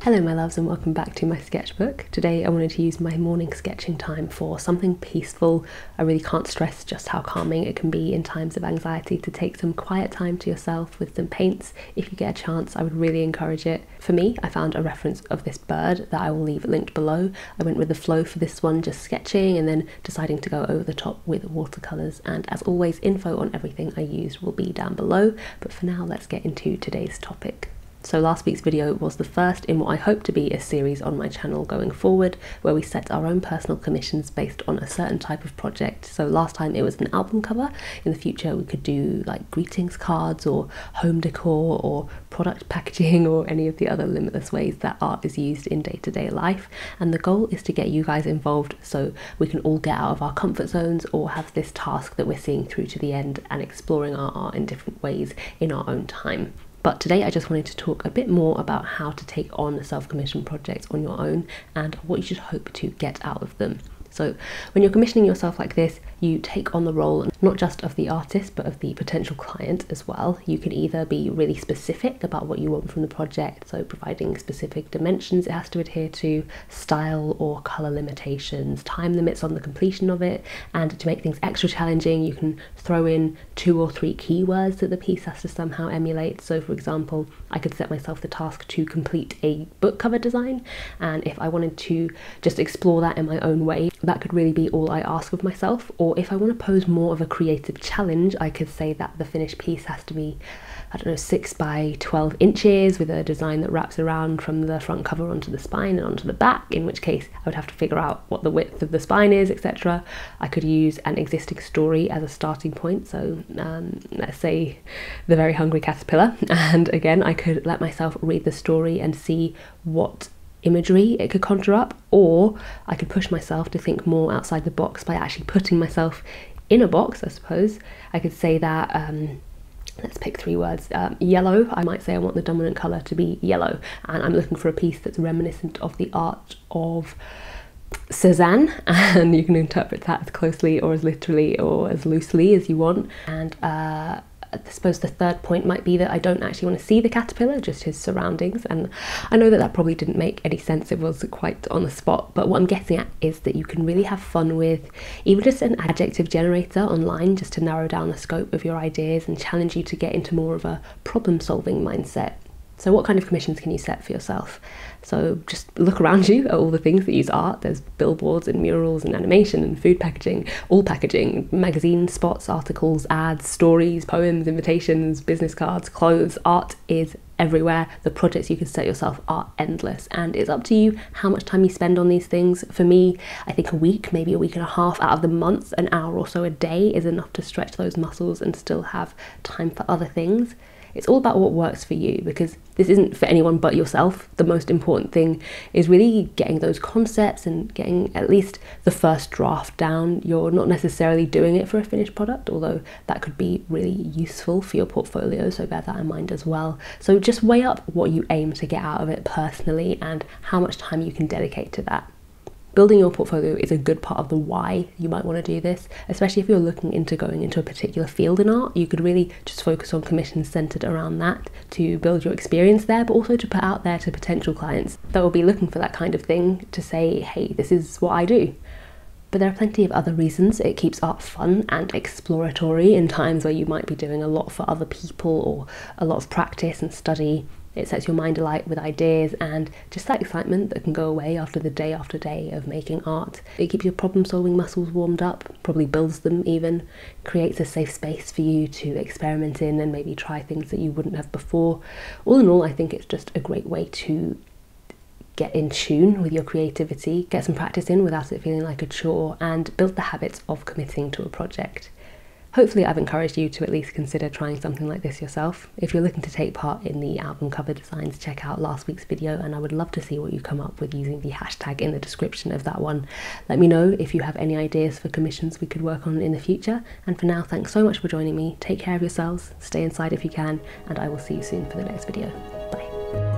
Hello my loves and welcome back to my sketchbook. Today I wanted to use my morning sketching time for something peaceful. I really can't stress just how calming it can be in times of anxiety to take some quiet time to yourself with some paints. If you get a chance, I would really encourage it. For me, I found a reference of this bird that I will leave linked below. I went with the flow for this one, just sketching and then deciding to go over the top with watercolours, and as always info on everything I used will be down below, but for now let's get into today's topic. So last week's video was the first in what I hope to be a series on my channel going forward, where we set our own personal commissions based on a certain type of project. So last time it was an album cover. In the future we could do like greetings cards or home decor or product packaging or any of the other limitless ways that art is used in day-to-day life. And the goal is to get you guys involved so we can all get out of our comfort zones or have this task that we're seeing through to the end and exploring our art in different ways in our own time. But today I just wanted to talk a bit more about how to take on self-commissioned projects on your own and what you should hope to get out of them. So when you're commissioning yourself like this, you take on the role not just of the artist but of the potential client as well. You can either be really specific about what you want from the project, so providing specific dimensions it has to adhere to, style or colour limitations, time limits on the completion of it, and to make things extra challenging you can throw in 2 or 3 keywords that the piece has to somehow emulate. So for example, I could set myself the task to complete a book cover design, and if I wanted to just explore that in my own way, that could really be all I ask of myself. Or if I want to pose more of a creative challenge, I could say that the finished piece has to be, I don't know, 6 by 12 inches with a design that wraps around from the front cover onto the spine and onto the back, in which case I would have to figure out what the width of the spine is, etc. I could use an existing story as a starting point, so let's say The Very Hungry Caterpillar, and again I could let myself read the story and see what imagery it could conjure up, or I could push myself to think more outside the box by actually putting myself in a box, I suppose. I could say that, let's pick 3 words. Yellow, I might say I want the dominant colour to be yellow, and I'm looking for a piece that's reminiscent of the art of Cézanne, and you can interpret that as closely or as literally or as loosely as you want. And I suppose the third point might be that I don't actually want to see the caterpillar, just his surroundings. And I know that that probably didn't make any sense, it was quite on the spot, but what I'm getting at is that you can really have fun with even just an adjective generator online, just to narrow down the scope of your ideas and challenge you to get into more of a problem-solving mindset. So what kind of commissions can you set for yourself? So just look around you at all the things that use art. There's billboards and murals and animation and food packaging, all packaging, magazine spots, articles, ads, stories, poems, invitations, business cards, clothes. Art is everywhere. The projects you can set yourself are endless, and it's up to you how much time you spend on these things. For me, I think a week, maybe a week and a half out of the month, an hour or so a day is enough to stretch those muscles and still have time for other things. It's all about what works for you, because this isn't for anyone but yourself. The most important thing is really getting those concepts and getting at least the first draft down. You're not necessarily doing it for a finished product, although that could be really useful for your portfolio, so bear that in mind as well. So just weigh up what you aim to get out of it personally and how much time you can dedicate to that. Building your portfolio is a good part of the why you might want to do this, especially if you're looking into going into a particular field in art. You could really just focus on commissions centered around that to build your experience there, but also to put out there to potential clients that will be looking for that kind of thing, to say, hey, this is what I do. But there are plenty of other reasons it keeps art fun and exploratory in times where you might be doing a lot for other people or a lot of practice and study. It sets your mind alight with ideas and just that excitement that can go away after day of making art. It keeps your problem-solving muscles warmed up, probably builds them even, creates a safe space for you to experiment in and maybe try things that you wouldn't have before. All in all, I think it's just a great way to get in tune with your creativity, get some practice in without it feeling like a chore, and build the habits of committing to a project. Hopefully I've encouraged you to at least consider trying something like this yourself. If you're looking to take part in the album cover designs, check out last week's video, and I would love to see what you come up with using the hashtag in the description of that one. Let me know if you have any ideas for commissions we could work on in the future, and for now, thanks so much for joining me. Take care of yourselves, stay inside if you can, and I will see you soon for the next video. Bye.